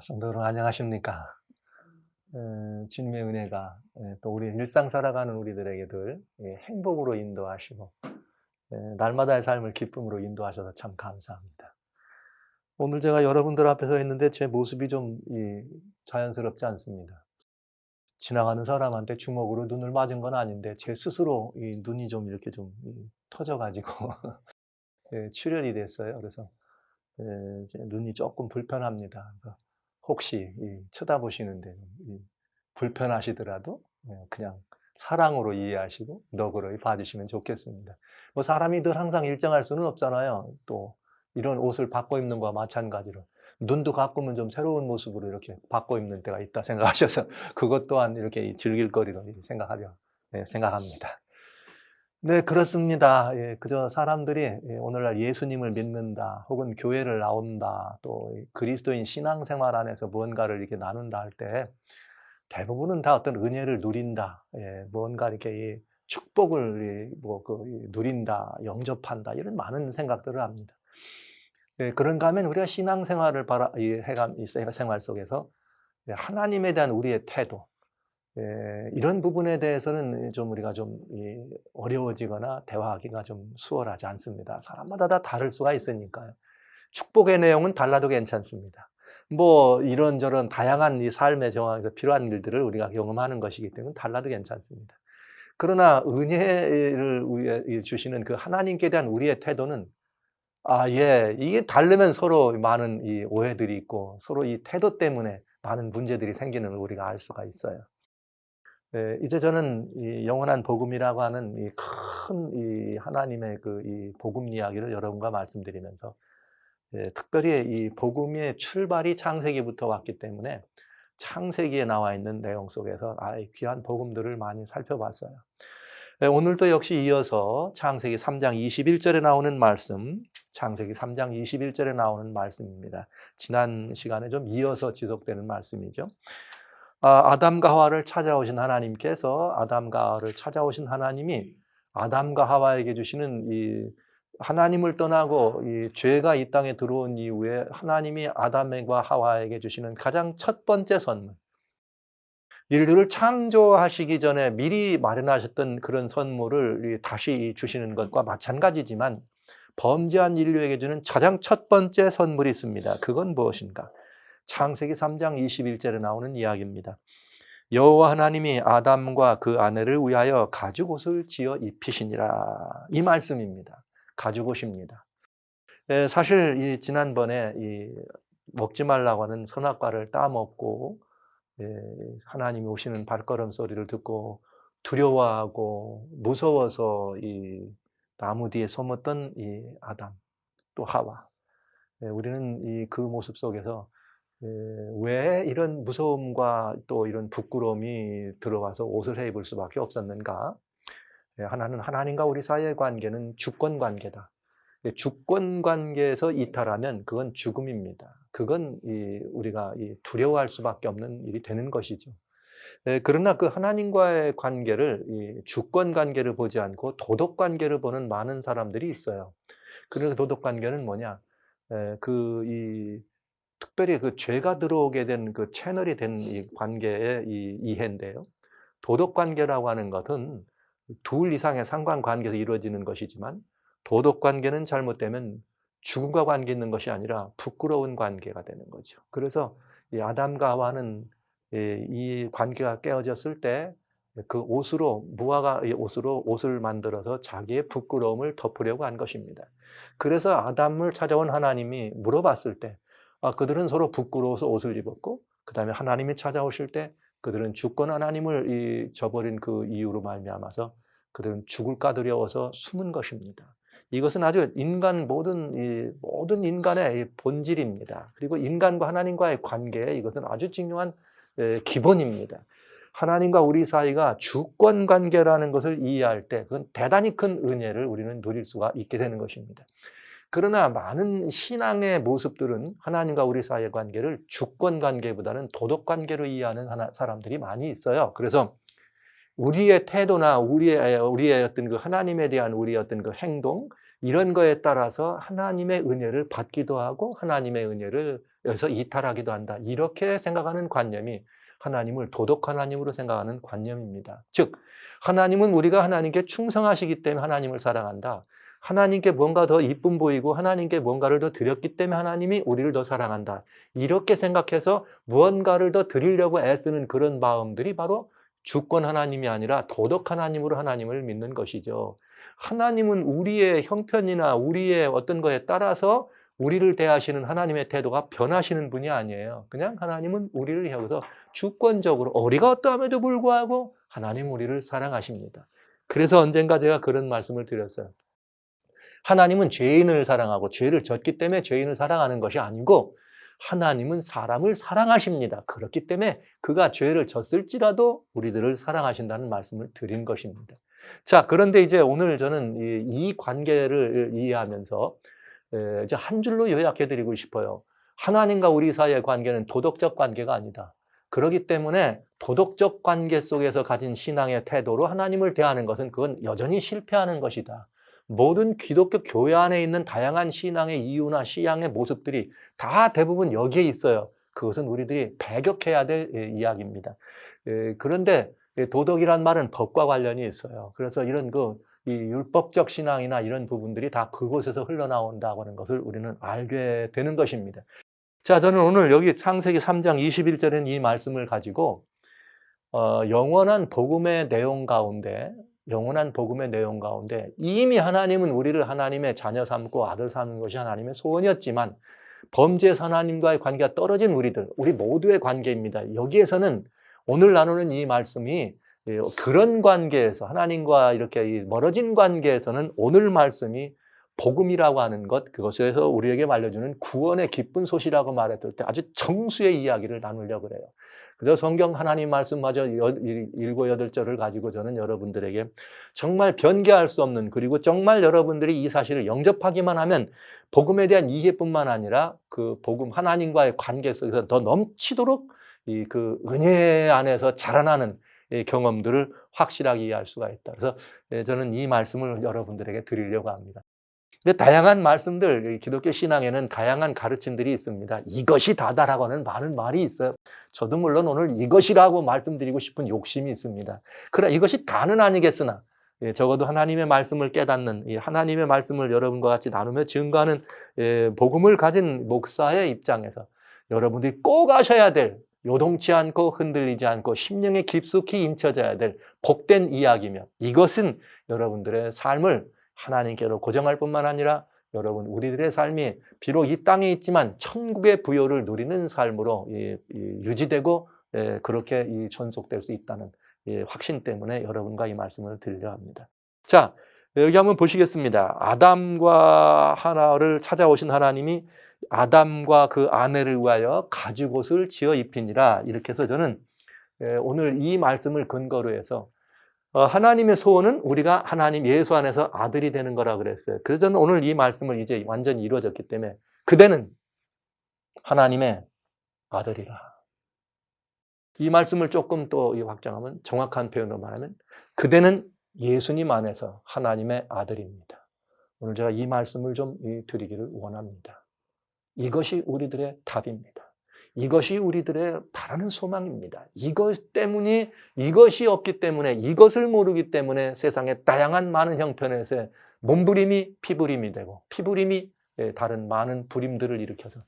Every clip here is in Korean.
성도 여러분 안녕하십니까? 주님의 은혜가 또 우리 일상 살아가는 우리들에게들 행복으로 인도하시고 날마다의 삶을 기쁨으로 인도하셔서 참 감사합니다. 오늘 제가 여러분들 앞에 서 있는데 제 모습이 좀 자연스럽지 않습니다. 지나가는 사람한테 주먹으로 눈을 맞은 건 아닌데 제 스스로 이 눈이 좀 이렇게 좀 터져가지고 출혈이 됐어요. 그래서 이제 눈이 조금 불편합니다. 그래서 혹시 쳐다보시는데 불편하시더라도 그냥 사랑으로 이해하시고 너그러이 봐주시면 좋겠습니다. 뭐 사람이 늘 항상 일정할 수는 없잖아요. 또 이런 옷을 바꿔 입는 거와 마찬가지로 눈도 가끔은 좀 새로운 모습으로 이렇게 바꿔 입는 때가 있다 생각하셔서 그것 또한 이렇게 즐길 거리로 생각합니다. 네, 그렇습니다. 그저 사람들이 오늘날 예수님을 믿는다, 혹은 교회를 나온다, 또 그리스도인 신앙생활 안에서 무언가를 이렇게 나눈다 할 때 대부분은 다 어떤 은혜를 누린다, 무언가 이렇게 축복을 누린다, 영접한다, 이런 많은 생각들을 합니다. 그런가 하면 우리가 신앙생활을 해간 이 생활 속에서 하나님에 대한 우리의 태도, 이런 부분에 대해서는 좀 우리가 좀 어려워지거나 대화하기가 좀 수월하지 않습니다. 사람마다 다 다를 수가 있으니까요. 축복의 내용은 달라도 괜찮습니다. 뭐 이런저런 다양한 이 삶의 정황에서 필요한 일들을 우리가 경험하는 것이기 때문에 달라도 괜찮습니다. 그러나 은혜를 주시는 그 하나님께 대한 우리의 태도는 이게 다르면 서로 많은 이 오해들이 있고 서로 이 태도 때문에 많은 문제들이 생기는 걸 우리가 알 수가 있어요. 이제 저는 이 영원한 복음이라고 하는 이 큰 하나님의 이 복음 이야기를 여러분과 말씀드리면서 특별히 이 복음의 출발이 창세기부터 왔기 때문에 창세기에 나와 있는 내용 속에서 이 귀한 복음들을 많이 살펴봤어요. 오늘도 역시 이어서 창세기 3장 21절에 나오는 말씀, 창세기 3장 21절에 나오는 말씀입니다. 지난 시간에 좀 이어서 지속되는 말씀이죠. 아담과 하와를 찾아오신 하나님께서 아담과 하와에게 주시는 이 하나님을 떠나고 이 죄가 이 땅에 들어온 이후에 하나님이 아담과 하와에게 주시는 가장 첫 번째 선물, 인류를 창조하시기 전에 미리 마련하셨던 그런 선물을 다시 주시는 것과 마찬가지지만 범죄한 인류에게 주는 가장 첫 번째 선물이 있습니다. 그건 무엇인가? 창세기 3장 21절에 나오는 이야기입니다. 여호와 하나님이 아담과 그 아내를 위하여 가죽옷을 지어 입히시니라. 이 말씀입니다. 가죽옷입니다. 사실 지난번에 먹지 말라고 하는 선악과를 따먹고 하나님이 오시는 발걸음 소리를 듣고 두려워하고 무서워서 이 나무 뒤에 숨었던 이 아담 또 하와, 우리는 그 모습 속에서 왜 이런 무서움과 또 이런 부끄러움이 들어와서 옷을 해 입을 수밖에 없었는가? 하나는 하나님과 우리 사이의 관계는 주권 관계다. 주권 관계에서 이탈하면 그건 죽음입니다. 그건 우리가 두려워할 수밖에 없는 일이 되는 것이죠. 그러나 그 하나님과의 관계를 주권 관계를 보지 않고 도덕 관계를 보는 많은 사람들이 있어요. 그래서 도덕 관계는 뭐냐? 특별히 그 죄가 들어오게 된 그 채널이 된 이 관계의 이해인데요. 도덕 관계라고 하는 것은 둘 이상의 상관관계에서 이루어지는 것이지만 도덕 관계는 잘못되면 죽음과 관계 있는 것이 아니라 부끄러운 관계가 되는 거죠. 그래서 이 아담과 하와는 이 관계가 깨어졌을 때 그 무화과 옷으로 옷을 만들어서 자기의 부끄러움을 덮으려고 한 것입니다. 그래서 아담을 찾아온 하나님이 물어봤을 때 그들은 서로 부끄러워서 옷을 입었고, 그 다음에 하나님이 찾아오실 때 그들은 주권 하나님을 저버린 그 이유로 말미암아서 그들은 죽을까 두려워서 숨은 것입니다. 이것은 아주 모든 인간의 본질입니다. 그리고 인간과 하나님과의 관계에 이것은 아주 중요한 기본입니다. 하나님과 우리 사이가 주권 관계라는 것을 이해할 때 그건 대단히 큰 은혜를 우리는 누릴 수가 있게 되는 것입니다. 그러나 많은 신앙의 모습들은 하나님과 우리 사이의 관계를 주권 관계보다는 도덕 관계로 이해하는 사람들이 많이 있어요. 그래서 우리의 태도나 우리의 어떤 그 하나님에 대한 우리의 어떤 그 행동, 이런 거에 따라서 하나님의 은혜를 받기도 하고 하나님의 은혜를 여기서 이탈하기도 한다. 이렇게 생각하는 관념이 하나님을 도덕 하나님으로 생각하는 관념입니다. 즉 하나님은 우리가 하나님께 충성하시기 때문에 하나님을 사랑한다. 하나님께 뭔가 더 이쁨 보이고 하나님께 뭔가를 더 드렸기 때문에 하나님이 우리를 더 사랑한다. 이렇게 생각해서 무언가를 더 드리려고 애쓰는 그런 마음들이 바로 주권 하나님이 아니라 도덕 하나님으로 하나님을 믿는 것이죠. 하나님은 우리의 형편이나 우리의 어떤 거에 따라서 우리를 대하시는 하나님의 태도가 변하시는 분이 아니에요. 그냥 하나님은 우리를 여기서 주권적으로 우리가 어떠함에도 불구하고 하나님 우리를 사랑하십니다. 그래서 언젠가 제가 그런 말씀을 드렸어요. 하나님은 죄인을 사랑하고 죄를 졌기 때문에 죄인을 사랑하는 것이 아니고 하나님은 사람을 사랑하십니다. 그렇기 때문에 그가 죄를 졌을지라도 우리들을 사랑하신다는 말씀을 드린 것입니다. 자, 그런데 이제 오늘 저는 이 관계를 이해하면서 이제 한 줄로 요약해 드리고 싶어요. 하나님과 우리 사이의 관계는 도덕적 관계가 아니다. 그렇기 때문에 도덕적 관계 속에서 가진 신앙의 태도로 하나님을 대하는 것은 그건 여전히 실패하는 것이다. 모든 기독교 교회 안에 있는 다양한 신앙의 이유나 신앙의 모습들이 다 대부분 여기에 있어요. 그것은 우리들이 배격해야 될 이야기입니다. 그런데 도덕이란 말은 법과 관련이 있어요. 그래서 이런 이 율법적 신앙이나 이런 부분들이 다 그곳에서 흘러나온다고 하는 것을 우리는 알게 되는 것입니다. 자, 저는 오늘 여기 창세기 3장 21절인 이 말씀을 가지고 영원한 복음의 내용 가운데 이미 하나님은 우리를 하나님의 자녀 삼고 아들 삼는 것이 하나님의 소원이었지만 범죄에서 하나님과의 관계가 떨어진 우리 모두의 관계입니다. 여기에서는 오늘 나누는 이 말씀이 그런 관계에서 하나님과 이렇게 멀어진 관계에서는 오늘 말씀이 복음이라고 하는 것, 그것에서 우리에게 알려주는 구원의 기쁜 소식이라고 말했을 때 아주 정수의 이야기를 나누려고 그래요. 그래서 성경 하나님 말씀마저 7, 8절을 가지고 저는 여러분들에게 정말 변개할 수 없는, 그리고 정말 여러분들이 이 사실을 영접하기만 하면 복음에 대한 이해뿐만 아니라 그 복음 하나님과의 관계 속에서 더 넘치도록 그 은혜 안에서 자라나는 경험들을 확실하게 이해할 수가 있다. 그래서 저는 이 말씀을 여러분들에게 드리려고 합니다. 다양한 말씀들, 기독교 신앙에는 다양한 가르침들이 있습니다. 이것이 다다라고 하는 많은 말이 있어요. 저도 물론 오늘 이것이라고 말씀드리고 싶은 욕심이 있습니다. 그러나 이것이 다는 아니겠으나 적어도 하나님의 말씀을 깨닫는, 하나님의 말씀을 여러분과 같이 나누며 증거하는 복음을 가진 목사의 입장에서 여러분들이 꼭 아셔야 될, 요동치 않고 흔들리지 않고 심령에 깊숙이 인쳐져야 될 복된 이야기며, 이것은 여러분들의 삶을 하나님께로 고정할 뿐만 아니라 여러분 우리들의 삶이 비록 이 땅에 있지만 천국의 부요를 누리는 삶으로 유지되고 그렇게 존속될 수 있다는 확신 때문에 여러분과 이 말씀을 드리려 합니다. 자, 여기 한번 보시겠습니다. 아담과 하나를 찾아오신 하나님이 아담과 그 아내를 위하여 가죽옷을 지어 입히니라. 이렇게 해서 저는 오늘 이 말씀을 근거로 해서 하나님의 소원은 우리가 하나님 예수 안에서 아들이 되는 거라 그랬어요. 그래서 저는 오늘 이 말씀을 이제 완전히 이루어졌기 때문에 그대는 하나님의 아들이라. 이 말씀을 조금 또 확장하면, 정확한 표현으로 말하면 그대는 예수님 안에서 하나님의 아들입니다. 오늘 제가 이 말씀을 좀 드리기를 원합니다. 이것이 우리들의 답입니다. 이것이 우리들의 바라는 소망입니다. 이것 때문에, 이것이 없기 때문에, 이것을 모르기 때문에 세상의 다양한 많은 형편에서 몸부림이 피부림이 되고, 피부림이 다른 많은 부림들을 일으켜서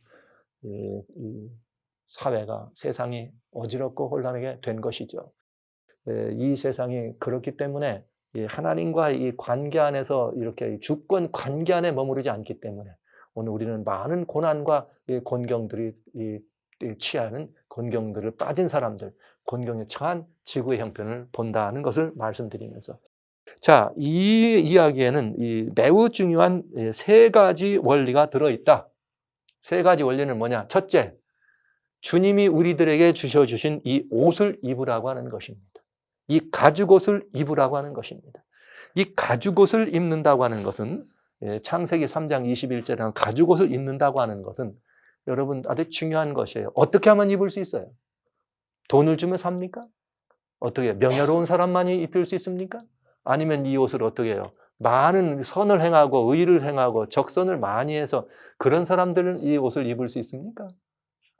이 사회가, 세상이 어지럽고 혼란하게 된 것이죠. 이 세상이 그렇기 때문에 하나님과 이 관계 안에서 이렇게 주권 관계 안에 머무르지 않기 때문에 오늘 우리는 많은 고난과 곤경들이 취하는 곤경들을 빠진 사람들, 곤경에 처한 지구의 형편을 본다는 것을 말씀드리면서, 자, 이 이야기에는 매우 중요한 3가지 원리가 들어있다. 3가지 원리는 뭐냐? 첫째, 주님이 우리들에게 주셔주신 이 옷을 입으라고 하는 것입니다. 이 가죽옷을 입으라고 하는 것입니다. 이 가죽옷을 입는다고 하는 것은, 창세기 3장 21절에 가죽옷을 입는다고 하는 것은 여러분 아주 중요한 것이에요. 어떻게 하면 입을 수 있어요? 돈을 주면 삽니까? 어떻게 명예로운 사람만이 입을 수 있습니까? 아니면 이 옷을 어떻게 해요? 많은 선을 행하고 의를 행하고 적선을 많이 해서 그런 사람들은 이 옷을 입을 수 있습니까?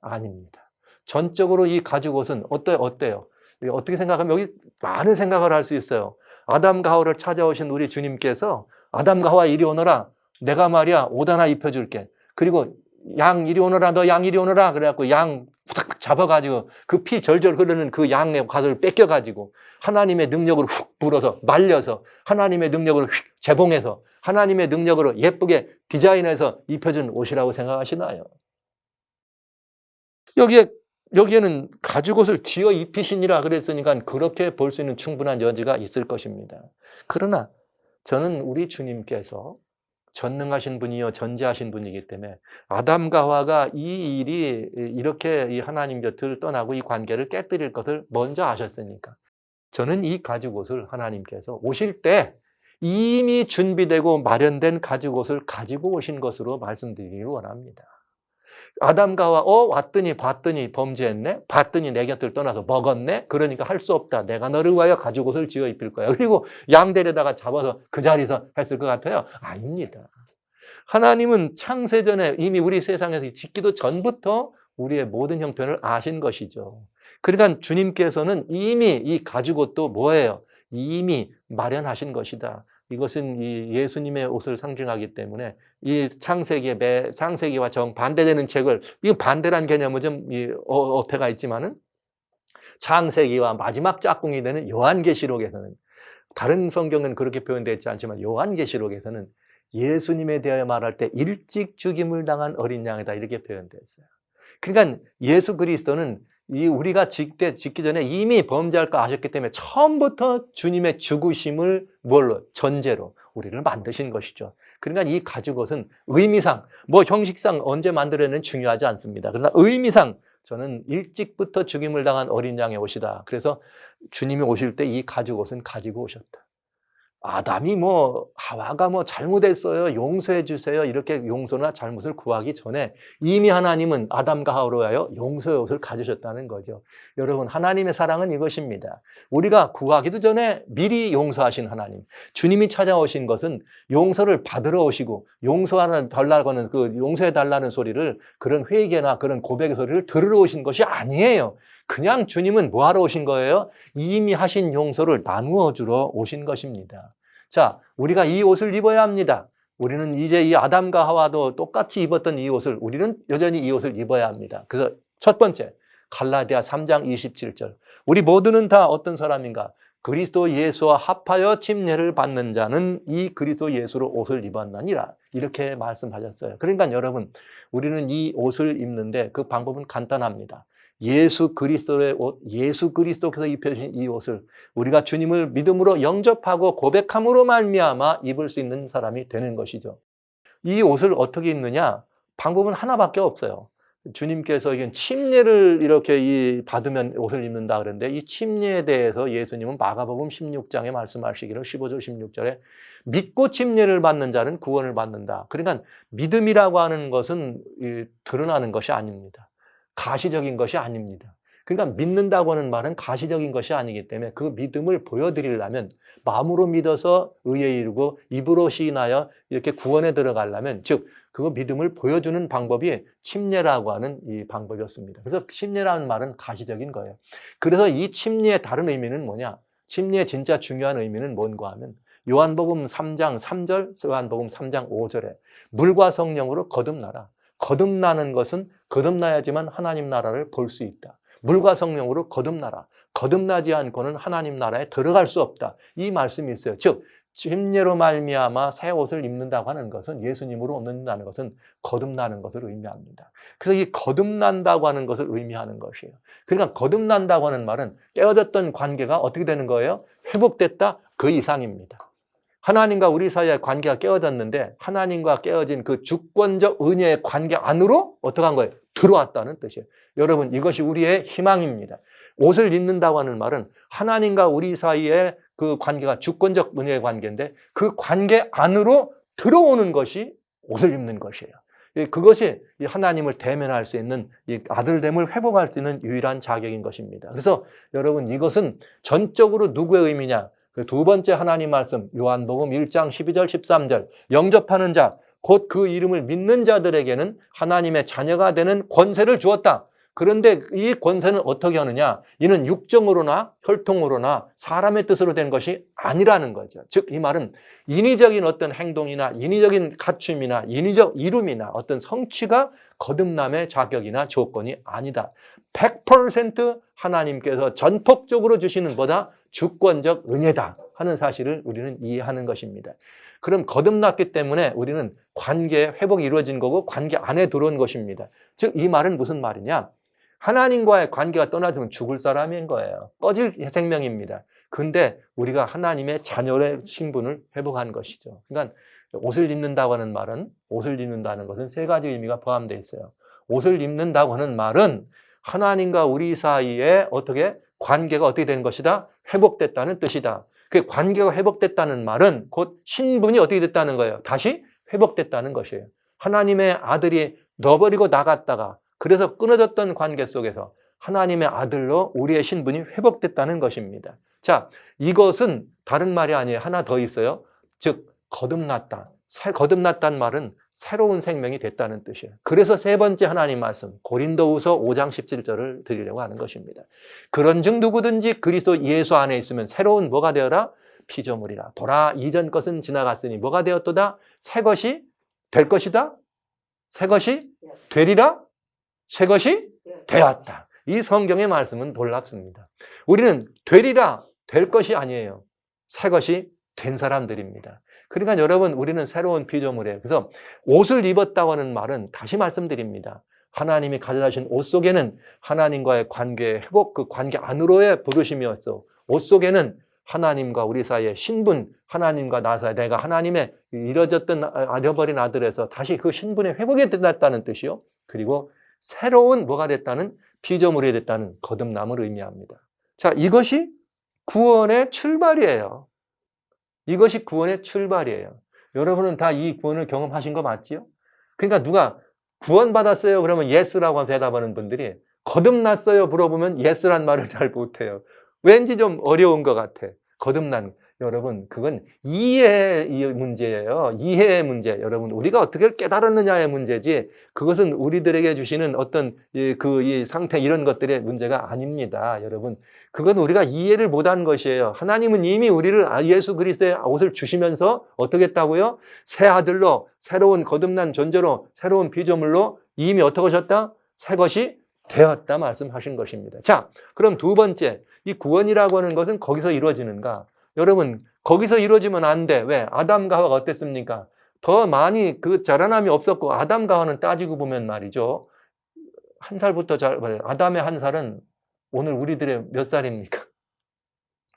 아닙니다. 전적으로 이 가죽옷은 어때요? 어떻게 생각하면 여기 많은 생각을 할 수 있어요. 아담과 하와를 찾아오신 우리 주님께서 아담과 하와 이리 오너라. 내가 말이야 옷 하나 입혀줄게. 그리고 양 이리 오너라. 너 양 이리 오너라. 그래갖고 양 후닥 잡아가지고 그 피 절절 흐르는 그 양의 가죽을 뺏겨가지고 하나님의 능력으로 훅 불어서 말려서 하나님의 능력으로 휙 재봉해서 하나님의 능력으로 예쁘게 디자인해서 입혀준 옷이라고 생각하시나요? 여기에는 가죽옷을 지어 입히시니라 그랬으니까 그렇게 볼 수 있는 충분한 여지가 있을 것입니다. 그러나 저는 우리 주님께서 전능하신 분이요 전지하신 분이기 때문에 아담과 하와가 이 일이 이렇게 이 하나님 곁을 떠나고 이 관계를 깨뜨릴 것을 먼저 아셨으니까 저는 이 가죽옷을 하나님께서 오실 때 이미 준비되고 마련된 가죽옷을 가지고 오신 것으로 말씀드리기를 원합니다. 아담과 하와 왔더니 봤더니 범죄했네. 봤더니 내 곁을 떠나서 먹었네. 그러니까 할 수 없다. 내가 너를 위하여 가죽옷을 지어 입힐 거야. 그리고 양 데려다가 잡아서 그 자리에서 했을 것 같아요? 아닙니다. 하나님은 창세전에 이미 우리 세상에서 짓기도 전부터 우리의 모든 형편을 아신 것이죠. 그러니까 주님께서는 이미 이 가죽옷도 뭐예요? 이미 마련하신 것이다. 이것은 이 예수님의 옷을 상징하기 때문에 이 창세기와 정반대되는 책을, 이 반대란 개념은 좀 어폐가 있지만은 창세기와 마지막 짝꿍이 되는 요한계시록에서는, 다른 성경은 그렇게 표현되어 있지 않지만 요한계시록에서는 예수님에 대하여 말할 때 일찍 죽임을 당한 어린 양이다 이렇게 표현되어 있어요. 그러니까 예수 그리스도는 우리가 짓기 전에 이미 범죄할 거 아셨기 때문에 처음부터 주님의 죽으심을 전제로 우리를 만드신 것이죠. 그러니까 이 가죽옷은 의미상, 형식상 언제 만들어내는 중요하지 않습니다. 그러나 의미상 저는 일찍부터 죽임을 당한 어린 양의 옷이다. 그래서 주님이 오실 때 이 가죽옷은 가지고 오셨다. 아담이 하와가 잘못했어요, 용서해 주세요, 이렇게 용서나 잘못을 구하기 전에 이미 하나님은 아담과 하와로 하여 용서의 옷을 가지셨다는 거죠. 여러분, 하나님의 사랑은 이것입니다. 우리가 구하기도 전에 미리 용서하신 하나님, 주님이 찾아오신 것은 용서를 받으러 오시고 용서해 달라는 소리를, 그런 회개나 그런 고백의 소리를 들으러 오신 것이 아니에요. 그냥 주님은 뭐하러 오신 거예요? 이미 하신 용서를 나누어 주러 오신 것입니다. 자, 우리가 이 옷을 입어야 합니다. 우리는 이제 이 아담과 하와도 똑같이 입었던 이 옷을, 우리는 여전히 이 옷을 입어야 합니다. 그래서 첫 번째, 갈라디아 3장 27절. 우리 모두는 다 어떤 사람인가? 그리스도 예수와 합하여 침례를 받는 자는 이 그리스도 예수로 옷을 입었나니라. 이렇게 말씀하셨어요. 그러니까 여러분, 우리는 이 옷을 입는데 그 방법은 간단합니다. 예수 그리스도의 옷, 예수 그리스도께서 입혀주신 이 옷을 우리가 주님을 믿음으로 영접하고 고백함으로 말미암아 입을 수 있는 사람이 되는 것이죠. 이 옷을 어떻게 입느냐? 방법은 하나밖에 없어요. 주님께서 침례를 이렇게 받으면 옷을 입는다 그러는데, 이 침례에 대해서 예수님은 마가복음 16장에 말씀하시기를 15절 16절에 믿고 침례를 받는 자는 구원을 받는다. 그러니까 믿음이라고 하는 것은 드러나는 것이 아닙니다. 가시적인 것이 아닙니다. 그러니까 믿는다고 하는 말은 가시적인 것이 아니기 때문에 그 믿음을 보여드리려면, 마음으로 믿어서 의에 이르고 입으로 시인하여 이렇게 구원에 들어가려면, 즉 그 믿음을 보여주는 방법이 침례라고 하는 이 방법이었습니다. 그래서 침례라는 말은 가시적인 거예요. 그래서 이 침례의 다른 의미는 뭐냐? 침례의 진짜 중요한 의미는 뭔가 하면 요한복음 3장 3절, 요한복음 3장 5절에 물과 성령으로 거듭나라. 거듭나는 것은 거듭나야지만 하나님 나라를 볼 수 있다. 물과 성령으로 거듭나라. 거듭나지 않고는 하나님 나라에 들어갈 수 없다. 이 말씀이 있어요. 즉 침례로 말미암아 새 옷을 입는다고 하는 것은, 예수님으로 얻는다는 것은 거듭나는 것을 의미합니다. 그래서 이 거듭난다고 하는 것을 의미하는 것이에요. 그러니까 거듭난다고 하는 말은 깨어졌던 관계가 어떻게 되는 거예요? 회복됐다, 그 이상입니다. 하나님과 우리 사이의 관계가 깨어졌는데 하나님과 깨어진 그 주권적 은혜의 관계 안으로 어떻게 한 거예요? 들어왔다는 뜻이에요. 여러분, 이것이 우리의 희망입니다. 옷을 입는다고 하는 말은 하나님과 우리 사이의 그 관계가 주권적 은혜의 관계인데 그 관계 안으로 들어오는 것이 옷을 입는 것이에요. 그것이 하나님을 대면할 수 있는, 아들됨을 회복할 수 있는 유일한 자격인 것입니다. 그래서 여러분, 이것은 전적으로 누구의 의미냐? 두 번째 하나님 말씀, 요한복음 1장 12절 13절, 영접하는 자, 곧 그 이름을 믿는 자들에게는 하나님의 자녀가 되는 권세를 주었다. 그런데 이 권세는 어떻게 하느냐? 이는 육정으로나 혈통으로나 사람의 뜻으로 된 것이 아니라는 거죠. 즉 이 말은 인위적인 어떤 행동이나 인위적인 갖춤이나 인위적 이름이나 어떤 성취가 거듭남의 자격이나 조건이 아니다. 100% 하나님께서 전폭적으로 주시는 보다 주권적 은혜다 하는 사실을 우리는 이해하는 것입니다. 그럼 거듭났기 때문에 우리는 관계의 회복이 이루어진 거고 관계 안에 들어온 것입니다. 즉 이 말은 무슨 말이냐? 하나님과의 관계가 떠나지면 죽을 사람인 거예요. 꺼질 생명입니다. 근데 우리가 하나님의 자녀의 신분을 회복한 것이죠. 그러니까 옷을 입는다고 하는 말은, 옷을 입는다는 것은 세 가지 의미가 포함되어 있어요. 옷을 입는다고 하는 말은 하나님과 우리 사이에 관계가 어떻게 된 것이다? 회복됐다는 뜻이다. 그 관계가 회복됐다는 말은 곧 신분이 어떻게 됐다는 거예요? 다시 회복됐다는 것이에요. 하나님의 아들이 넣어버리고 나갔다가 그래서 끊어졌던 관계 속에서 하나님의 아들로 우리의 신분이 회복됐다는 것입니다. 자, 이것은 다른 말이 아니에요. 하나 더 있어요. 즉 거듭났다. 거듭났다는 말은 새로운 생명이 됐다는 뜻이에요. 그래서 세 번째 하나님 말씀 고린도후서 5장 17절을 드리려고 하는 것입니다. 그런즉 누구든지 그리스도 예수 안에 있으면 새로운 뭐가 되어라? 피조물이라. 보라 이전 것은 지나갔으니 뭐가 되었도다? 새 것이 될 것이다? 새 것이 되리라? 새 것이 되었다. 이 성경의 말씀은 놀랍습니다. 우리는 되리라, 될 것이 아니에요. 새 것이 된 사람들입니다. 그러니까 여러분 우리는 새로운 피조물이에요. 그래서 옷을 입었다고 하는 말은 다시 말씀드립니다. 하나님이 가져다신 옷 속에는 하나님과의 관계의 회복, 그 관계 안으로의 부르심이었어. 옷 속에는 하나님과 우리 사이의 신분, 하나님과 나 사이, 내가 하나님의 잃어버린 아들에서 다시 그 신분의 회복이 됐다는 뜻이요. 그리고 새로운 뭐가 됐다는 피조물이 됐다는 거듭남을 의미합니다. 자, 이것이 구원의 출발이에요. 이것이 구원의 출발이에요. 여러분은 다 이 구원을 경험하신 거 맞지요? 그러니까 누가 구원받았어요? 그러면 예스라고 대답하는 분들이 거듭났어요? 물어보면 예스란 말을 잘 못해요. 왠지 좀 어려운 것 같아. 거듭난. 여러분 그건 이해의 문제예요. 이해의 문제. 여러분 우리가 어떻게 깨달았느냐의 문제지 그것은 우리들에게 주시는 어떤 이 상태 이런 것들의 문제가 아닙니다. 여러분 그건 우리가 이해를 못한 것이에요. 하나님은 이미 우리를 예수 그리스도의 옷을 주시면서 어떻게 했다고요? 새 아들로 새로운 거듭난 존재로 새로운 피조물로 이미 어떻게 하셨다? 새 것이 되었다 말씀하신 것입니다. 자, 그럼 두 번째 이 구원이라고 하는 것은 거기서 이루어지는가? 여러분 거기서 이루어지면 안 돼. 왜? 아담과 하와가 어땠습니까? 더 많이 그 자라남이 없었고 아담과 하와는 따지고 보면 말이죠. 한 살부터 아담의 한 살은 오늘 우리들의 몇 살입니까?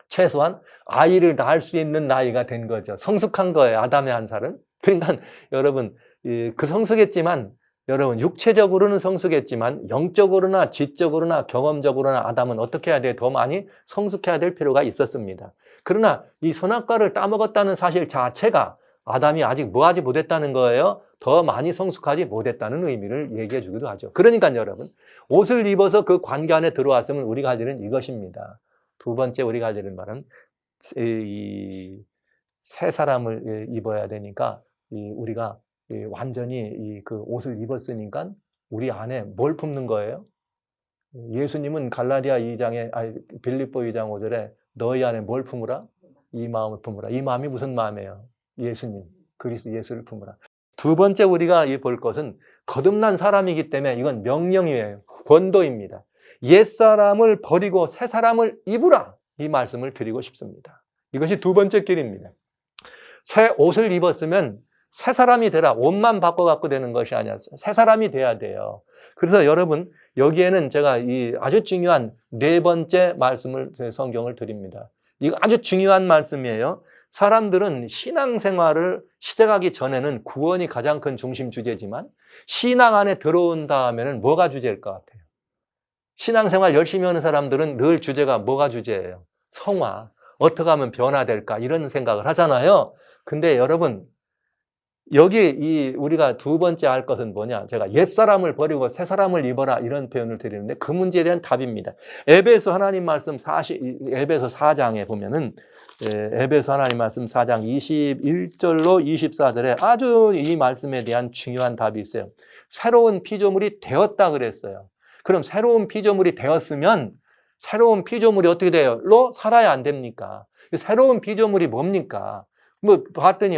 최소한 아이를 낳을 수 있는 나이가 된 거죠. 성숙한 거예요. 아담의 한 살은. 그러니까 여러분 그 성숙했지만 여러분 육체적으로는 성숙했지만 영적으로나 지적으로나 경험적으로나 아담은 어떻게 해야 돼요? 더 많이 성숙해야 될 필요가 있었습니다. 그러나 이 선악과를 따먹었다는 사실 자체가 아담이 아직 뭐하지 못했다는 거예요? 더 많이 성숙하지 못했다는 의미를 얘기해 주기도 하죠. 그러니까 여러분 옷을 입어서 그 관계 안에 들어왔으면 우리가 할 일은 이것입니다. 두 번째 우리가 할 일은 말은 새 사람을 입어야 되니까 우리가 완전히 그 옷을 입었으니까 우리 안에 뭘 품는 거예요? 예수님은 갈라디아 2장에 빌립보 2장 5절에 너희 안에 뭘 품으라? 이 마음을 품으라. 이 마음이 무슨 마음이에요? 예수님, 그리스도 예수를 품으라. 두 번째 우리가 볼 것은 거듭난 사람이기 때문에 이건 명령이에요. 권도입니다. 옛사람을 버리고 새 사람을 입으라. 이 말씀을 드리고 싶습니다. 이것이 두 번째 길입니다. 새 옷을 입었으면 새 사람이 되라. 옷만 바꿔갖고 되는 것이 아니라 새 사람이 돼야 돼요. 그래서 여러분 여기에는 제가 이 아주 중요한 네 번째 말씀을 성경을 드립니다. 이거 아주 중요한 말씀이에요. 사람들은 신앙생활을 시작하기 전에는 구원이 가장 큰 중심 주제지만 신앙 안에 들어온 다음에는 뭐가 주제일 것 같아요? 신앙생활 열심히 하는 사람들은 늘 주제가 뭐가 주제예요? 성화. 어떻게 하면 변화될까? 이런 생각을 하잖아요. 근데 여러분 여기 우리가 두 번째 할 것은 뭐냐? 제가 옛사람을 버리고 새사람을 입어라 이런 표현을 드리는데 그 문제에 대한 답입니다. 에베소 하나님 말씀 에베소 4장에 보면은 에베소 하나님 말씀 4장 21절로 24절에 아주 이 말씀에 대한 중요한 답이 있어요. 새로운 피조물이 되었다 그랬어요. 그럼 새로운 피조물이 되었으면 새로운 피조물이 어떻게 돼요? 로 살아야 안 됩니까? 새로운 피조물이 뭡니까? 뭐 봤더니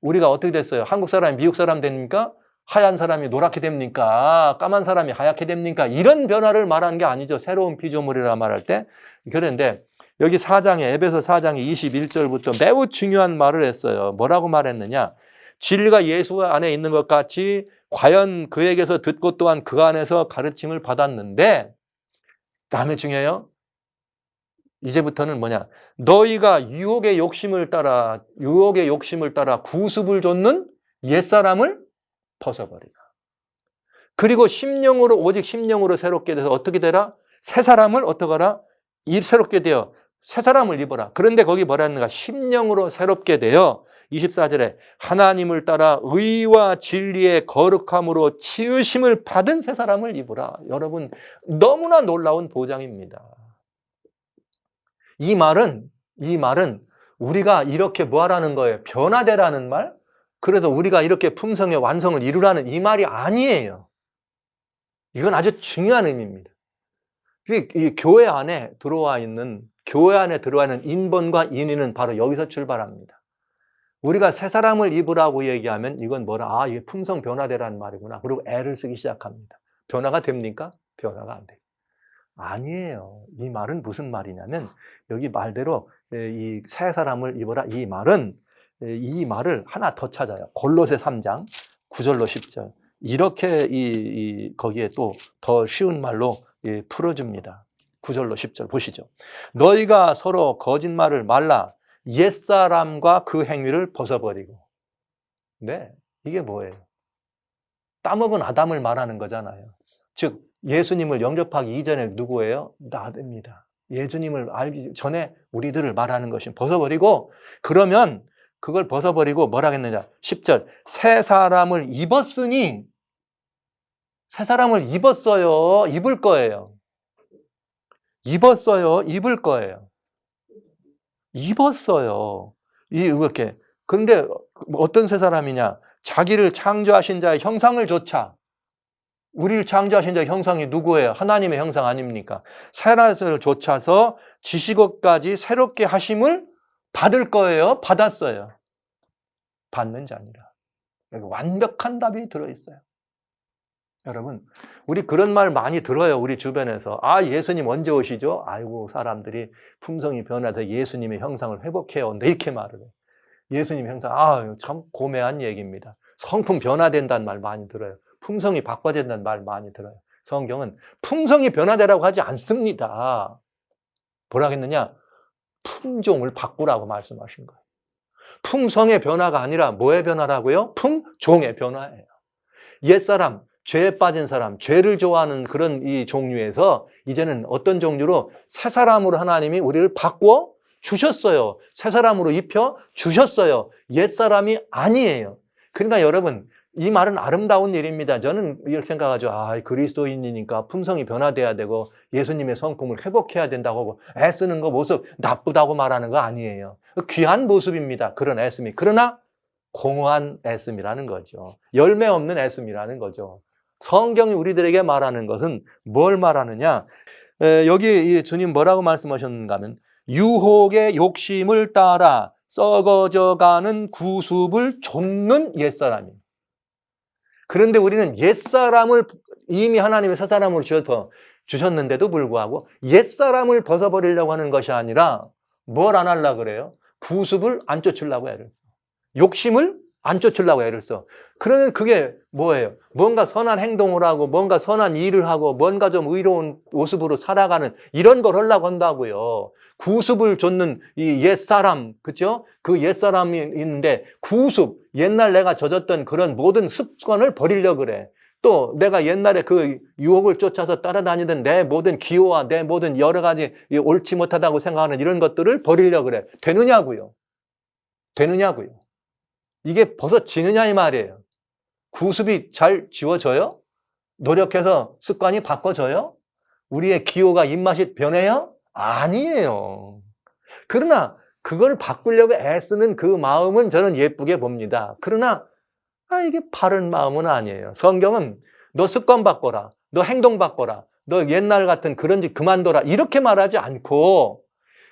우리가 어떻게 됐어요? 한국 사람이 미국 사람 됩니까? 하얀 사람이 노랗게 됩니까? 까만 사람이 하얗게 됩니까? 이런 변화를 말하는 게 아니죠. 새로운 피조물이라 말할 때. 그런데 여기 에베소 4장의 21절부터 매우 중요한 말을 했어요. 뭐라고 말했느냐? 진리가 예수 안에 있는 것 같이 과연 그에게서 듣고 또한 그 안에서 가르침을 받았는데, 다음에 중요해요. 이제부터는 뭐냐? 너희가 유혹의 욕심을 따라 구습을 좇는 옛사람을 벗어버리라. 그리고 오직 심령으로 새롭게 돼서 어떻게 되라? 새 사람을 어떡하라? 새롭게 되어 새 사람을 입어라. 그런데 거기 뭐라 했는가? 심령으로 새롭게 되어 24절에 하나님을 따라 의와 진리의 거룩함으로 치유심을 받은 새 사람을 입으라. 여러분, 너무나 놀라운 보장입니다. 이 말은 우리가 이렇게 뭐 하라는 거예요? 변화되라는 말? 그래서 우리가 이렇게 품성의 완성을 이루라는 이 말이 아니에요. 이건 아주 중요한 의미입니다. 이 교회 안에 들어와 있는 인본과 인의는 바로 여기서 출발합니다. 우리가 새 사람을 입으라고 얘기하면 이건 이게 품성 변화되라는 말이구나. 그리고 애를 쓰기 시작합니다. 변화가 됩니까? 변화가 안 돼요. 아니에요. 이 말은 무슨 말이냐면 여기 말대로 이 새 사람을 입어라 이 말을 하나 더 찾아요. 골로새 3장 9절로 10절. 이렇게 거기에 또 더 쉬운 말로 풀어줍니다. 9절로 10절 보시죠. 너희가 서로 거짓말을 말라 옛사람과 그 행위를 벗어버리고. 네, 이게 뭐예요? 따먹은 아담을 말하는 거잖아요. 즉 예수님을 영접하기 이전에 누구예요? 나입니다. 예수님을 알기 전에 우리들을 말하는 것이 벗어버리고, 그러면 그걸 벗어버리고 뭐라 했느냐? 10절. 새 사람을 입었으니, 새 사람을 입었어요. 입을 거예요. 입었어요. 입을 거예요. 입었어요. 이렇게. 그런데 어떤 새 사람이냐? 자기를 창조하신 자의 형상을 조차. 우리를 창조하신 자의 형상이 누구예요? 하나님의 형상 아닙니까? 새날을 좇아서 지식어까지 새롭게 하심을 받을 거예요? 받았어요? 받는 자니라. 여기 완벽한 답이 들어있어요. 여러분, 우리 그런 말 많이 들어요. 우리 주변에서. 예수님 언제 오시죠? 아이고, 사람들이 품성이 변화돼서 예수님의 형상을 회복해요. 이렇게 말을 해요. 예수님의 형상, 참 고매한 얘기입니다. 성품 변화된다는 말 많이 들어요. 품성이 바꿔진다는 말 많이 들어요. 성경은 품성이 변화되라고 하지 않습니다. 뭐라고 했느냐? 품종을 바꾸라고 말씀하신 거예요. 품성의 변화가 아니라 뭐의 변화라고요? 품종의 변화예요. 옛사람, 죄에 빠진 사람, 죄를 좋아하는 그런 이 종류에서 이제는 어떤 종류로 새 사람으로 하나님이 우리를 바꿔 주셨어요. 새 사람으로 입혀 주셨어요. 옛사람이 아니에요. 그러니까 여러분, 이 말은 아름다운 일입니다. 저는 이렇게 생각하죠. 그리스도인이니까 품성이 변화돼야 되고 예수님의 성품을 회복해야 된다고 하고 애쓰는 거 모습 나쁘다고 말하는 거 아니에요. 귀한 모습입니다. 그런 애씀이. 그러나 공허한 애씀이라는 거죠. 열매 없는 애씀이라는 거죠. 성경이 우리들에게 말하는 것은 뭘 말하느냐? 여기 주님 뭐라고 말씀하셨는가 하면 유혹의 욕심을 따라 썩어져가는 구습을 좇는 옛사람입니다. 그런데 우리는 옛사람을 이미 하나님의 새 사람으로 주셨는데도 불구하고 옛사람을 벗어버리려고 하는 것이 아니라 뭘 안 하려고 그래요? 구습을 안 쫓으려고 애를 써. 욕심을 안 쫓으려고 애를 써. 그러면 그게 뭐예요? 뭔가 선한 행동을 하고 뭔가 선한 일을 하고 뭔가 좀 의로운 모습으로 살아가는 이런 걸 하려고 한다고요. 구습을 좇는 이 옛사람, 그죠? 그 옛사람이 있는데 구습, 옛날 내가 젖었던 그런 모든 습관을 버리려고 그래. 또 내가 옛날에 그 유혹을 쫓아서 따라다니던 내 모든 기호와 내 모든 여러 가지 옳지 못하다고 생각하는 이런 것들을 버리려고 그래. 되느냐고요? 되느냐고요? 이게 벗어지느냐 이 말이에요. 구습이 잘 지워져요? 노력해서 습관이 바꿔져요? 우리의 기호가 입맛이 변해요? 아니에요. 그러나 그걸 바꾸려고 애쓰는 그 마음은 저는 예쁘게 봅니다. 그러나 이게 바른 마음은 아니에요. 성경은 너 습관 바꿔라, 너 행동 바꿔라, 너 옛날 같은 그런 짓 그만둬라 이렇게 말하지 않고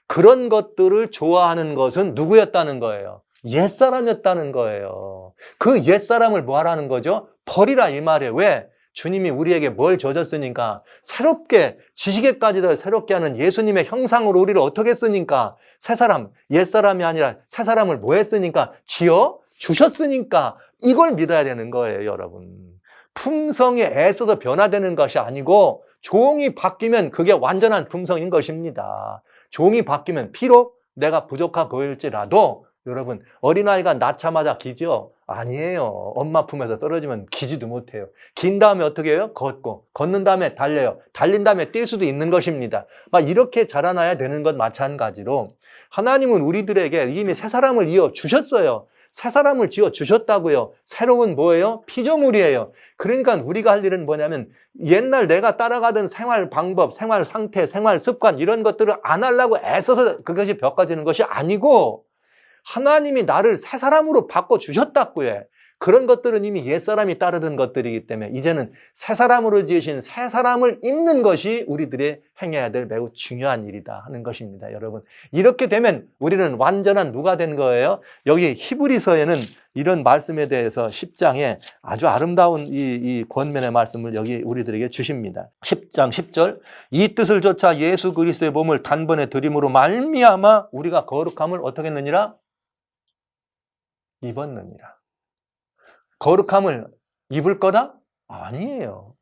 그런 것들을 좋아하는 것은 누구였다는 거예요? 옛사람이었다는 거예요. 그 옛사람을 뭐 하라는 거죠? 버리라 이 말이에요. 왜? 주님이 우리에게 뭘 줘줬으니까 새롭게 지식에까지도 새롭게 하는 예수님의 형상으로 우리를 어떻게 했으니까 새 사람, 옛사람이 아니라 새 사람을 뭐 했으니까 지어 주셨으니까 이걸 믿어야 되는 거예요, 여러분. 품성이 애써서 변화되는 것이 아니고 종이 바뀌면 그게 완전한 품성인 것입니다. 종이 바뀌면 비록 내가 부족해 보일지라도 여러분 어린아이가 낳자마자 기죠? 아니에요. 엄마 품에서 떨어지면 기지도 못해요. 긴 다음에 어떻게 해요? 걷고 걷는 다음에 달려요. 달린 다음에 뛸 수도 있는 것입니다. 막 이렇게 자라나야 되는 것 마찬가지로 하나님은 우리들에게 이미 새 사람을 이어 주셨어요. 새 사람을 지어 주셨다고요. 새로운 뭐예요? 피조물이에요. 그러니까 우리가 할 일은 뭐냐면 옛날 내가 따라가던 생활 방법, 생활 상태, 생활 습관 이런 것들을 안 하려고 애써서 그것이 벽까지는 것이 아니고 하나님이 나를 새 사람으로 바꿔주셨다고요. 그런 것들은 이미 옛사람이 따르던 것들이기 때문에 이제는 새 사람으로 지으신 새 사람을 입는 것이 우리들의 행해야 될 매우 중요한 일이다 하는 것입니다. 여러분 이렇게 되면 우리는 완전한 누가 된 거예요? 여기 히브리서에는 이런 말씀에 대해서 10장에 아주 아름다운 이 권면의 말씀을 여기 우리들에게 주십니다. 10장 10절 이 뜻을 좇아 예수 그리스도의 몸을 단번에 드림으로 말미암아 우리가 거룩함을 어떻게 했느니라? 입었느니라. 거룩함을 입을 거다? 아니에요.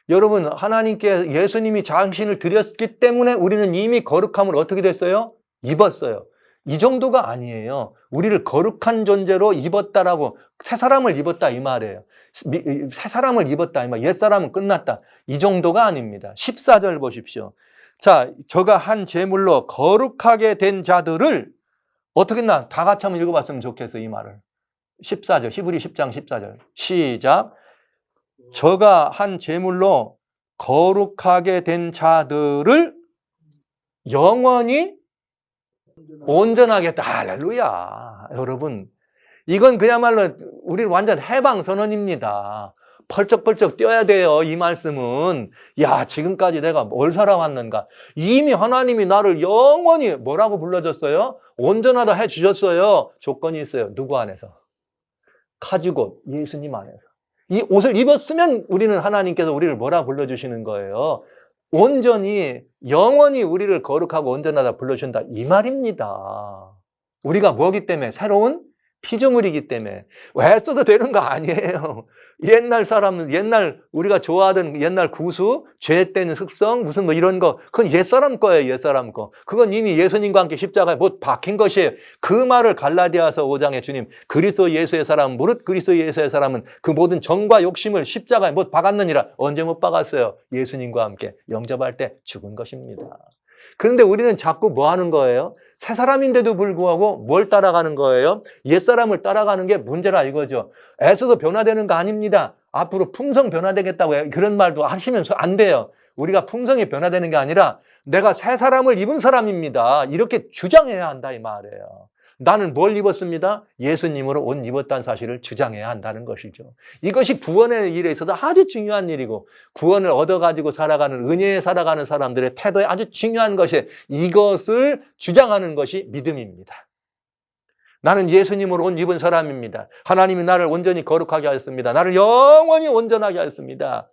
여러분 하나님께 예수님이 당신을 드렸기 때문에 우리는 이미 거룩함을 어떻게 됐어요? 입었어요. 이 정도가 아니에요. 우리를 거룩한 존재로 입었다라고 새 사람을 입었다 이 말이에요. 새 사람을 입었다 이 말. 옛사람은 끝났다. 이 정도가 아닙니다. 14절 보십시오. 자, 저가 한 제물로 거룩하게 된 자들을 어떻게 했나? 다 같이 한번 읽어봤으면 좋겠어요. 이 말을. 14절 히브리 10장 14절 시작. 저가 한 제물로 거룩하게 된 자들을 영원히 온전하게 했다. 할렐루야. 여러분 이건 그야말로 우리 완전 해방선언입니다. 펄쩍펄쩍 뛰어야 돼요. 이 말씀은 야 지금까지 내가 뭘 살아왔는가. 이미 하나님이 나를 영원히 뭐라고 불러줬어요? 온전하다 해주셨어요. 조건이 있어요. 누구 안에서? 가지고 예수님 안에서. 이 옷을 입었으면 우리는 하나님께서 우리를 뭐라 불러주시는 거예요? 온전히 영원히 우리를 거룩하고 온전하다 불러주신다 이 말입니다. 우리가 뭐기 때문에? 새로운 피조물이기 때문에 왜 써도 되는 거 아니에요. 옛날 사람은 옛날 우리가 좋아하던 옛날 구수, 죄 때는 습성 무슨 뭐 이런 거 그건 옛사람 거예요. 옛사람 거. 그건 이미 예수님과 함께 십자가에 못 박힌 것이에요. 그 말을 갈라디아서 5장에 주님 그리스도 예수의 사람 무릇 그리스도 예수의 사람은 그 모든 정과 욕심을 십자가에 못 박았느니라. 언제 못 박았어요? 예수님과 함께 영접할 때 죽은 것입니다. 그런데 우리는 자꾸 뭐 하는 거예요? 새 사람인데도 불구하고 뭘 따라가는 거예요? 옛사람을 따라가는 게 문제라 이거죠. 애써서 변화되는 거 아닙니다. 앞으로 품성 변화되겠다고 그런 말도 하시면 안 돼요. 우리가 품성이 변화되는 게 아니라 내가 새 사람을 입은 사람입니다. 이렇게 주장해야 한다 이 말이에요. 나는 뭘 입었습니다? 예수님으로 옷 입었다는 사실을 주장해야 한다는 것이죠. 이것이 구원의 일에 있어서 아주 중요한 일이고 구원을 얻어가지고 살아가는 은혜에 살아가는 사람들의 태도에 아주 중요한 것이 이것을 주장하는 것이 믿음입니다. 나는 예수님으로 옷 입은 사람입니다. 하나님이 나를 온전히 거룩하게 하였습니다. 나를 영원히 온전하게 하였습니다.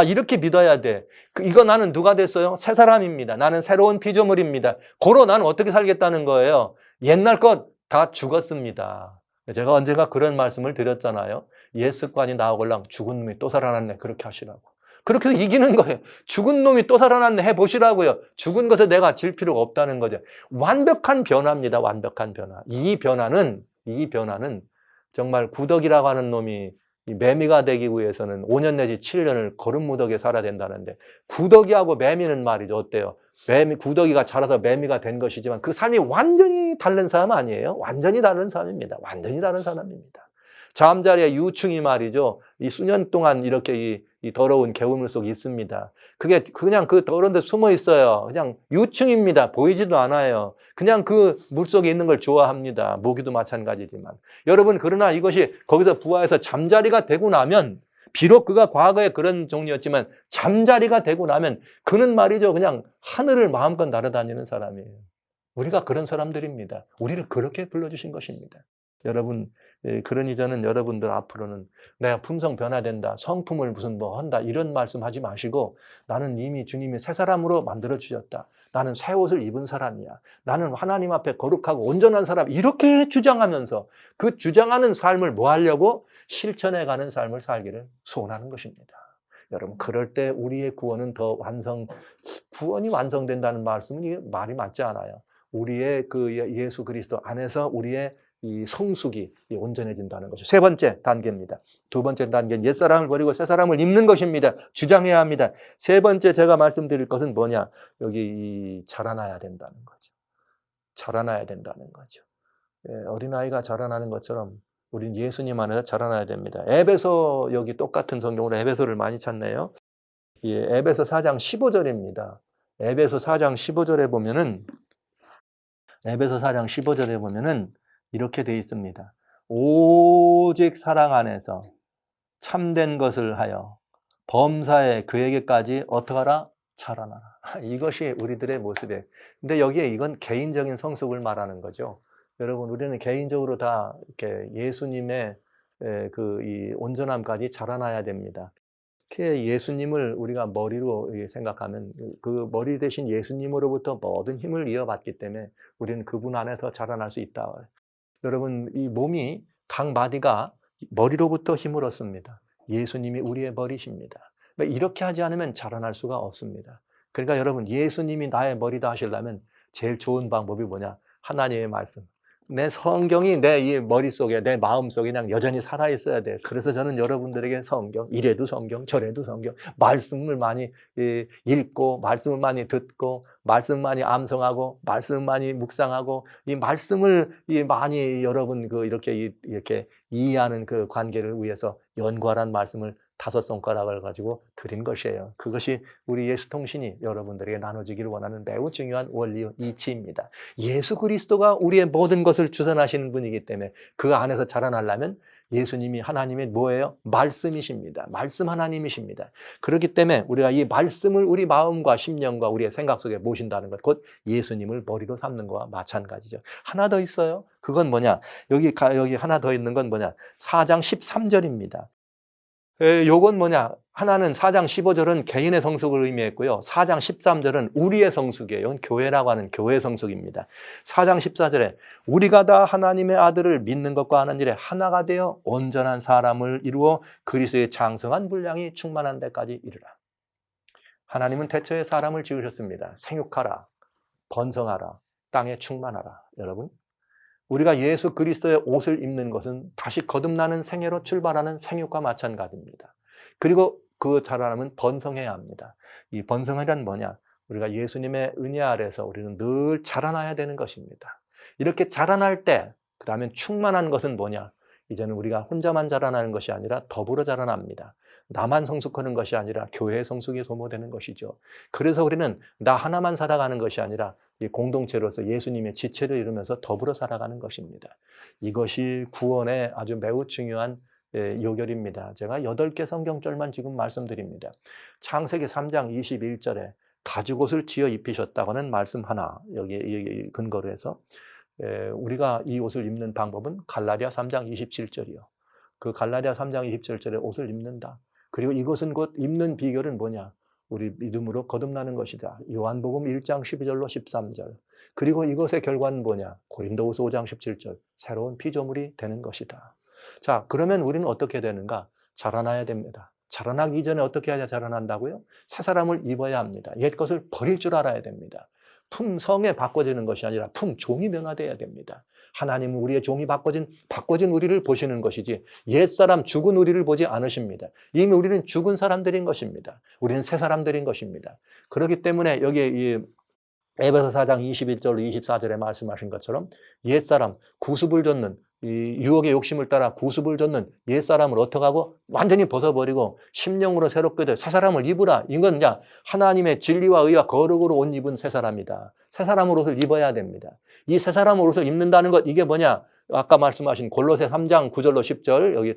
이렇게 믿어야 돼. 이거 나는 누가 됐어요? 새 사람입니다. 나는 새로운 피조물입니다. 고로 나는 어떻게 살겠다는 거예요? 옛날 것 다 죽었습니다. 제가 언젠가 그런 말씀을 드렸잖아요. 옛 습관이 나오걸랑 죽은 놈이 또 살아났네. 그렇게 하시라고. 그렇게 해서 이기는 거예요. 죽은 놈이 또 살아났네 해보시라고요. 죽은 것에 내가 질 필요가 없다는 거죠. 완벽한 변화입니다. 완벽한 변화. 이 변화는 정말 구덕이라고 하는 놈이 이 매미가 되기 위해서는 5년 내지 7년을 거름무더기에 살아야 된다는데, 구더기하고 매미는 말이죠. 어때요? 구더기가 자라서 매미가 된 것이지만 그 삶이 완전히 다른 사람 아니에요? 완전히 다른 사람입니다. 완전히 다른 사람입니다. 잠자리에 유충이 말이죠. 이 수년 동안 이렇게 이 더러운 개울물 속에 있습니다. 그게 그냥 그 더러운 데 숨어 있어요. 그냥 유충입니다. 보이지도 않아요. 그냥 그 물 속에 있는 걸 좋아합니다. 모기도 마찬가지지만. 여러분, 그러나 이것이 거기서 부화해서 잠자리가 되고 나면, 비록 그가 과거에 그런 종류였지만 잠자리가 되고 나면 그는 말이죠. 그냥 하늘을 마음껏 날아다니는 사람이에요. 우리가 그런 사람들입니다. 우리를 그렇게 불러주신 것입니다. 여러분, 그러니 저는 여러분들 앞으로는 내가 품성 변화된다, 성품을 무슨 뭐 한다, 이런 말씀 하지 마시고, 나는 이미 주님이 새 사람으로 만들어 주셨다. 나는 새 옷을 입은 사람이야. 나는 하나님 앞에 거룩하고 온전한 사람, 이렇게 주장하면서 그 주장하는 삶을 뭐 하려고? 실천해 가는 삶을 살기를 소원하는 것입니다. 여러분, 그럴 때 우리의 구원은 더 구원이 완성된다는 말씀은 이게 말이 맞지 않아요. 우리의 그 예수 그리스도 안에서 우리의 이 성숙이 온전해진다는 거죠. 세 번째 단계입니다. 두 번째 단계는 옛사람을 버리고 새 사람을 입는 것입니다. 주장해야 합니다. 세 번째 제가 말씀드릴 것은 뭐냐? 여기 자라나야 된다는 거죠. 자라나야 된다는 거죠. 어린아이가 자라나는 것처럼 우리는 예수님 안에서 자라나야 됩니다. 에베소, 여기 똑같은 성경으로 에베소를 많이 찾네요. 에베소 4장 15절입니다. 에베소 4장 15절에 보면은, 에베소 4장 15절에 보면은 이렇게 되어 있습니다. 오직 사랑 안에서 참된 것을 하여 범사에 그에게까지 어떻게 하라? 자라나라. 이것이 우리들의 모습이에요. 근데 여기에 이건 개인적인 성숙을 말하는 거죠. 여러분, 우리는 개인적으로 다 이렇게 예수님의 이 온전함까지 자라나야 됩니다. 예수님을 우리가 머리로 생각하면 그 머리 대신 예수님으로부터 모든 힘을 이어받기 때문에 우리는 그분 안에서 자라날 수 있다. 여러분, 이 몸이 각 마디가 머리로부터 힘을 얻습니다. 예수님이 우리의 머리십니다. 이렇게 하지 않으면 자라날 수가 없습니다. 그러니까 여러분, 예수님이 나의 머리다 하시려면 제일 좋은 방법이 뭐냐? 하나님의 말씀. 내 성경이 내 이 머릿속에, 내 마음속에 그냥 여전히 살아있어야 돼요. 그래서 저는 여러분들에게 성경, 이래도 성경, 저래도 성경, 말씀을 많이 읽고, 말씀을 많이 듣고, 말씀을 많이 암송하고, 말씀을 많이 묵상하고, 이 말씀을 많이 여러분 이렇게 이해하는 그 관계를 위해서 연구하라는 말씀을 5손가락을 가지고 드린 것이에요. 그것이 우리 예수통신이 여러분들에게 나눠지기를 원하는 매우 중요한 원리 이치입니다. 예수 그리스도가 우리의 모든 것을 주선하시는 분이기 때문에 그 안에서 자라나려면 예수님이 하나님의 뭐예요? 말씀이십니다. 말씀 하나님이십니다. 그렇기 때문에 우리가 이 말씀을 우리 마음과 심령과 우리의 생각 속에 모신다는 것, 곧 예수님을 머리로 삼는 것과 마찬가지죠. 하나 더 있어요. 그건 뭐냐? 여기 하나 더 있는 건 뭐냐? 4장 13절입니다. 요건 뭐냐? 하나는 4장 15절은 개인의 성숙을 의미했고요. 4장 13절은 우리의 성숙이에요. 이건 교회라고 하는 교회의 성숙입니다. 4장 14절에 우리가 다 하나님의 아들을 믿는 것과 하는 일에 하나가 되어 온전한 사람을 이루어 그리스도의 장성한 분량이 충만한 데까지 이르라. 하나님은 태초에 사람을 지으셨습니다. 생육하라, 번성하라, 땅에 충만하라. 여러분, 우리가 예수 그리스도의 옷을 입는 것은 다시 거듭나는 생애로 출발하는 생육과 마찬가지입니다. 그리고 그 자라나면 번성해야 합니다. 이 번성이란 뭐냐? 우리가 예수님의 은혜 아래서 우리는 늘 자라나야 되는 것입니다. 이렇게 자라날 때, 그 다음에 충만한 것은 뭐냐? 이제는 우리가 혼자만 자라나는 것이 아니라 더불어 자라납니다. 나만 성숙하는 것이 아니라 교회의 성숙이 소모되는 것이죠. 그래서 우리는 나 하나만 살아가는 것이 아니라 이 공동체로서 예수님의 지체를 이루면서 더불어 살아가는 것입니다. 이것이 구원의 아주 매우 중요한 요결입니다. 제가 8개 성경절만 지금 말씀드립니다. 창세기 3장 21절에 가죽옷을 지어 입히셨다고 하는 말씀 하나, 여기 근거로 해서 우리가 이 옷을 입는 방법은 갈라디아 3장 27절이요. 그 갈라디아 3장 27절에 옷을 입는다. 그리고 이것은 곧 입는 비결은 뭐냐? 우리 믿음으로 거듭나는 것이다. 요한복음 1장 12절로 13절. 그리고 이것의 결과는 뭐냐? 고린도후서 5장 17절. 새로운 피조물이 되는 것이다. 자, 그러면 우리는 어떻게 되는가? 자라나야 됩니다. 자라나기 이전에 어떻게 해야 자라난다고요? 새 사람을 입어야 합니다. 옛 것을 버릴 줄 알아야 됩니다. 품성에 바꿔지는 것이 아니라 품종이 변화되어야 됩니다. 하나님은 우리의 종이 바꿔진 우리를 보시는 것이지 옛사람 죽은 우리를 보지 않으십니다. 이미 우리는 죽은 사람들인 것입니다. 우리는 새 사람들인 것입니다. 그렇기 때문에 여기 이 에베소 4장 21절로 24절에 말씀하신 것처럼 옛사람 구습을 줬는 이 유혹의 욕심을 따라 구습을 줬는 옛사람을 어떻게 하고 완전히 벗어버리고 심령으로 새롭게 돼 새 사람을 입으라. 이건 그냥 하나님의 진리와 의와 거룩으로 옷 입은 새 사람이다. 새 사람으로 옷을 입어야 됩니다. 이 새 사람으로 옷을 입는다는 것 이게 뭐냐? 아까 말씀하신 골로새 3장 9절로 10절 여기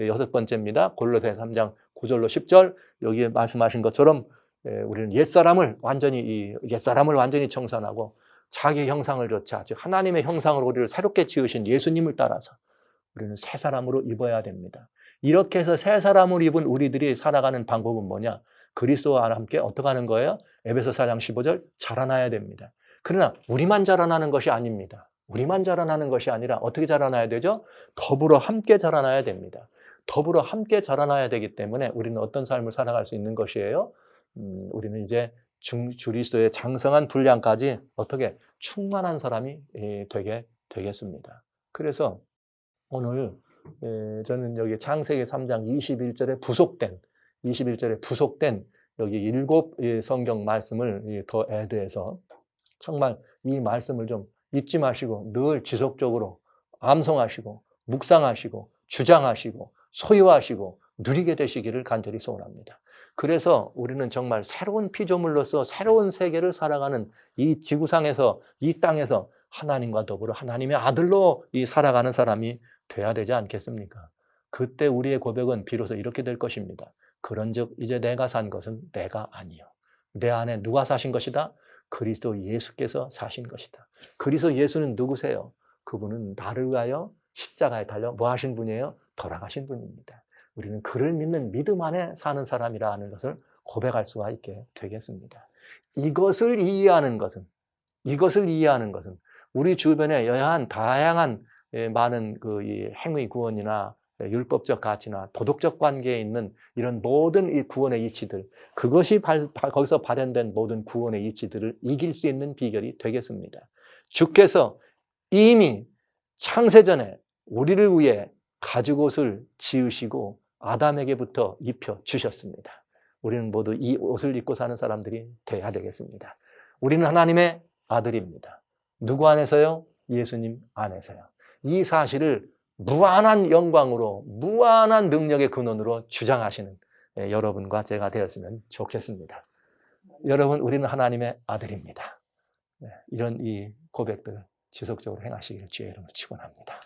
여섯 번째입니다. 골로새 3장 9절로 10절 여기에 말씀하신 것처럼 우리는 옛사람을 완전히 청산하고 자기 형상을 좇아 즉 하나님의 형상으로 우리를 새롭게 지으신 예수님을 따라서 우리는 새 사람으로 입어야 됩니다. 이렇게 해서 새 사람을 입은 우리들이 살아가는 방법은 뭐냐? 그리스도와 함께 어떻게 하는 거예요? 에베소 4장 15절 자라나야 됩니다. 그러나 우리만 자라나는 것이 아닙니다. 우리만 자라나는 것이 아니라 어떻게 자라나야 되죠? 더불어 함께 자라나야 됩니다. 더불어 함께 자라나야 되기 때문에 우리는 어떤 삶을 살아갈 수 있는 것이에요? 우리는 이제 그리스도의 장성한 분량까지 어떻게 충만한 사람이 되게 되겠습니다. 그래서 오늘 저는 여기 창세기 3장 21절에 부속된 여기 7 성경 말씀을 더 애드해서 정말 이 말씀을 좀 잊지 마시고 늘 지속적으로 암송하시고 묵상하시고 주장하시고 소유하시고 누리게 되시기를 간절히 소원합니다. 그래서 우리는 정말 새로운 피조물로서 새로운 세계를 살아가는 이 지구상에서 이 땅에서 하나님과 더불어 하나님의 아들로 살아가는 사람이 돼야 되지 않겠습니까? 그때 우리의 고백은 비로소 이렇게 될 것입니다. 그런즉 이제 내가 산 것은 내가 아니요 내 안에 누가 사신 것이다? 그리스도 예수께서 사신 것이다. 그리스도 예수는 누구세요? 그분은 나를 위하여 십자가에 달려 뭐 하신 분이에요? 돌아가신 분입니다. 우리는 그를 믿는 믿음 안에 사는 사람이라 하는 것을 고백할 수가 있게 되겠습니다. 이것을 이해하는 것은 우리 주변에 여하한 다양한 많은 이 행위 구원이나 율법적 가치나 도덕적 관계에 있는 이런 모든 이 구원의 이치들, 그것이 거기서 발현된 모든 구원의 이치들을 이길 수 있는 비결이 되겠습니다. 주께서 이미 창세전에 우리를 위해 가죽옷을 지으시고 아담에게부터 입혀 주셨습니다. 우리는 모두 이 옷을 입고 사는 사람들이 되어야 되겠습니다. 우리는 하나님의 아들입니다. 누구 안에서요? 예수님 안에서요. 이 사실을 무한한 영광으로 무한한 능력의 근원으로 주장하시는 여러분과 제가 되었으면 좋겠습니다. 여러분, 우리는 하나님의 아들입니다. 이런 이 고백들 지속적으로 행하시기를 주의 이름으로 축원합니다.